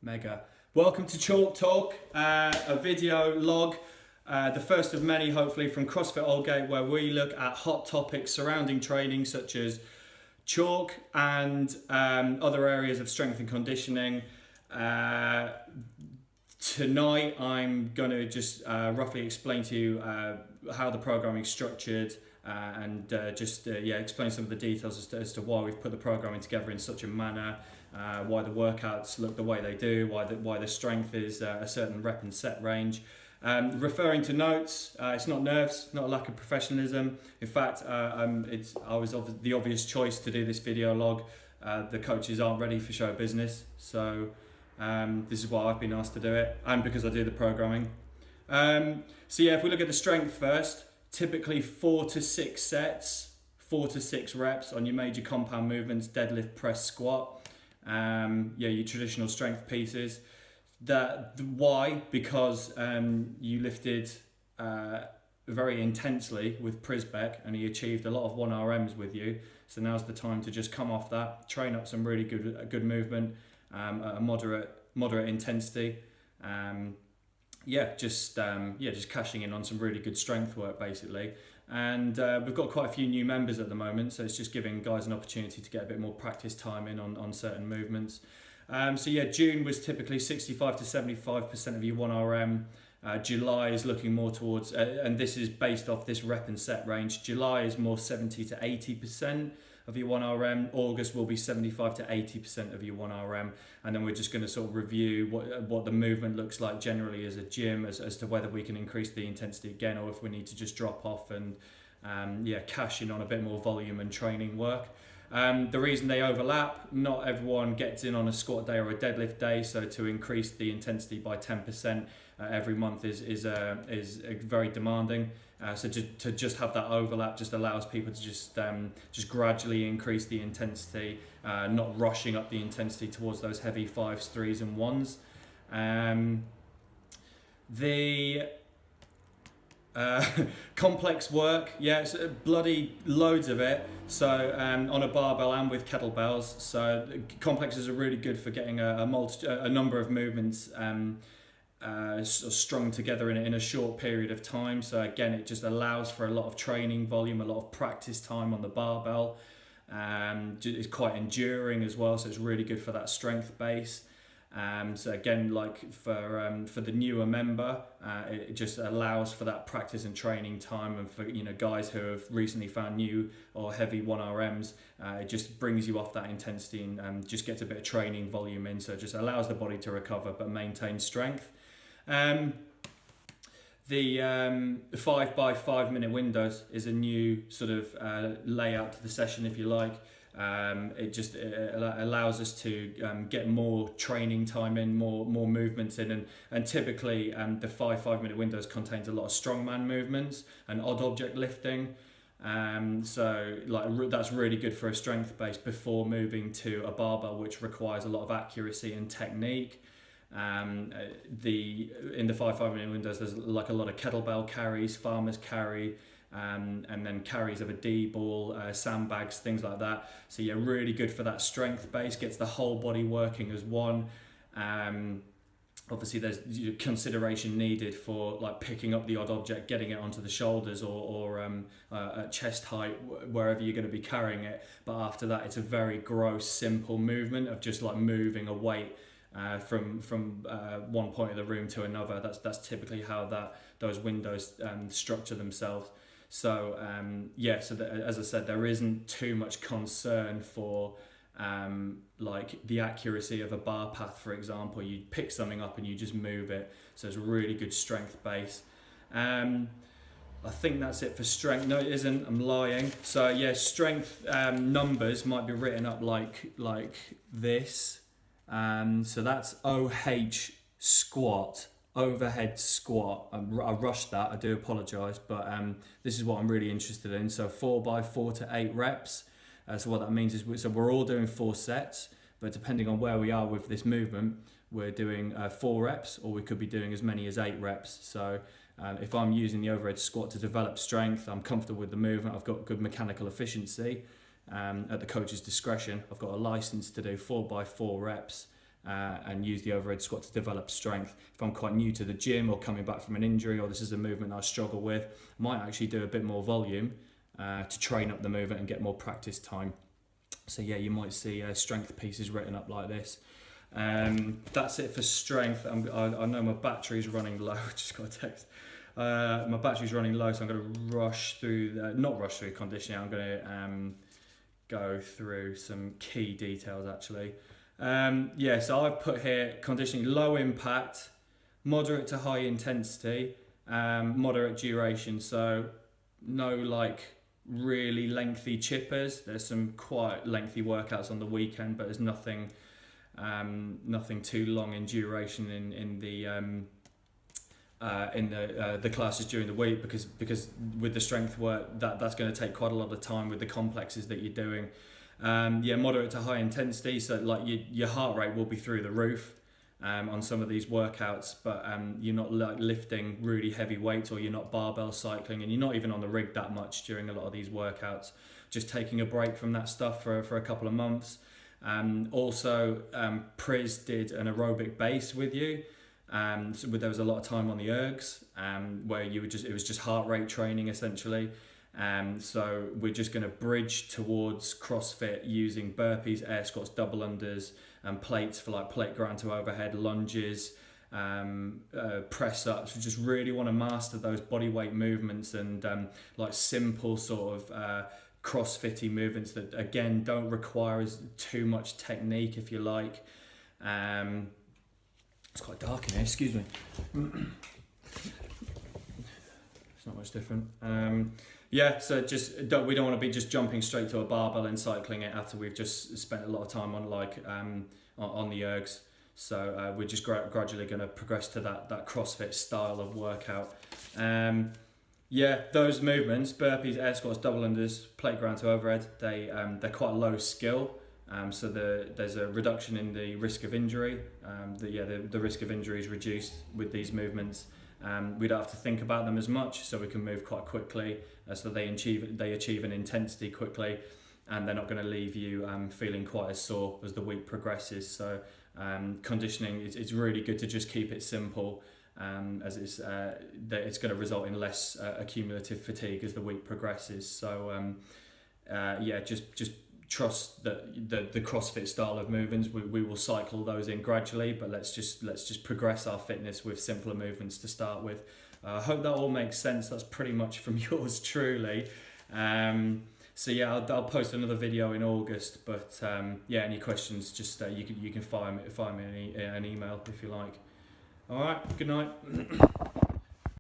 Mega. Welcome to Chalk Talk, a video log, the first of many hopefully from CrossFit Aldgate, where we look at hot topics surrounding training such as chalk and other areas of strength and conditioning. Tonight I'm going to just roughly explain to you how the programming is structured and explain some of the details as to why we've put the programming together in such a manner, why the workouts look the way they do, why the strength is a certain rep and set range. Referring to notes, it's not nerves, not a lack of professionalism. In fact, I was the obvious choice to do this video log. The coaches aren't ready for show business, so this is why I've been asked to do it, and because I do the programming. If we look at the strength first, typically 4 to 6 sets, 4 to 6 reps on your major compound movements: deadlift, press, squat. Your traditional strength pieces. Why? Because you lifted very intensely with Prisbeck and he achieved a lot of 1RMs with you. So now's the time to just come off that, train up some really good movement at a moderate intensity. Just cashing in on some really good strength work basically. And we've got quite a few new members at the moment, so it's just giving guys an opportunity to get a bit more practice time in on certain movements. June was typically 65 to 75% of your 1RM. July is looking more towards, and this is based off this rep and set range, July is more 70 to 80% of your 1RM. August will be 75 to 80% of your 1RM. And then we're just going to sort of review what the movement looks like generally as a gym, as to whether we can increase the intensity again, or if we need to just drop off and cash in on a bit more volume and training work. The reason they overlap, not everyone gets in on a squat day or a deadlift day, so to increase the intensity by 10% every month is very demanding. So to just have that overlap just allows people to just gradually increase the intensity, not rushing up the intensity towards those heavy 5s, 3s and 1s. Complex work, it's bloody loads of it. So on a barbell and with kettlebells. So complexes are really good for getting a number of movements sort of strung together in a short period of time. So again, it just allows for a lot of training volume, a lot of practice time on the barbell. It's quite enduring as well, so it's really good for that strength base. So again, like for the newer member, it just allows for that practice and training time, and for guys who have recently found new or heavy 1RMs, it just brings you off that intensity and just gets a bit of training volume in, so it just allows the body to recover but maintain strength. The 5 by 5 minute windows is a new sort of layout to the session, if you like. It allows us to get more training time in, more movements in, and typically the 5 minute windows contains a lot of strongman movements and odd object lifting. That's really good for a strength base before moving to a barbell, which requires a lot of accuracy and technique. In the 5 minute windows, there's like a lot of kettlebell carries, farmer's carry, and then carries of a D-ball, sandbags, things like that. So really good for that strength base, gets the whole body working as one. Obviously there's consideration needed for like picking up the odd object, getting it onto the shoulders or at chest height, wherever you're going to be carrying it. But after that, it's a very gross, simple movement of just like moving a weight from one point of the room to another. That's typically how those windows structure themselves. So as I said, there isn't too much concern for like the accuracy of a bar path, for example. You pick something up and you just move it, so it's a really good strength base. I think that's it for strength. No, it isn't. I'm lying. So strength numbers might be written up like this. So that's OH squat, overhead squat. I rushed that, I do apologise, but this is what I'm really interested in. So 4 by 4 to 8 reps. So what that means is we're all doing 4 sets, but depending on where we are with this movement, we're doing 4 reps, or we could be doing as many as 8 reps. So if I'm using the overhead squat to develop strength, I'm comfortable with the movement, I've got good mechanical efficiency. At the coach's discretion, I've got a license to do 4 by 4 reps and use the overhead squat to develop strength. If I'm quite new to the gym or coming back from an injury, or this is a movement I struggle with, I might actually do a bit more volume to train up the movement and get more practice time. So yeah, you might see strength pieces written up like this. That's it for strength. I know my battery's running low. Just got a text. My battery's running low, so I'm going to rush through, not rush through conditioning. I'm going to go through some key details actually. Yeah, so I've put here conditioning: low impact, moderate to high intensity, moderate duration. So no like really lengthy chippers. There's some quite lengthy workouts on the weekend, but there's nothing too long in duration in the classes during the week, because with the strength work that's going to take quite a lot of time with the complexes that you're doing. Yeah, moderate to high intensity, so like your heart rate will be through the roof on some of these workouts, but you're not like lifting really heavy weights, or you're not barbell cycling, and you're not even on the rig that much during a lot of these workouts. Just taking a break from that stuff for a couple of months. Also, Priz did an aerobic base with you. So there was a lot of time on the ergs, where it was just heart rate training essentially. So we're just going to bridge towards CrossFit using burpees, air squats, double unders, and plates for like plate grind to overhead, lunges, press ups. We just really want to master those body weight movements and like simple sort of CrossFit-y movements that again don't require as too much technique, if you like. It's quite dark in here, excuse me. It's not much different. Yeah, so we don't want to be just jumping straight to a barbell and cycling it after we've just spent a lot of time on on the ergs. So we're just gradually going to progress to that CrossFit style of workout. Yeah, those movements, burpees, air squats, double unders, plate grind to overhead, they're quite low skill. So there's a reduction in the risk of injury. The risk of injury is reduced with these movements. We don't have to think about them as much, so we can move quite quickly, so they achieve an intensity quickly, and they're not going to leave you feeling quite as sore as the week progresses. So conditioning, it's really good to just keep it simple, as it's going to result in less accumulative fatigue as the week progresses. So just trust that the CrossFit style of movements, we will cycle those in gradually, but let's just progress our fitness with simpler movements to start with. I hope that all makes sense. That's pretty much from yours truly. So yeah, I'll post another video in August, but yeah, any questions, just you can fire me an email if you like. All right, good night.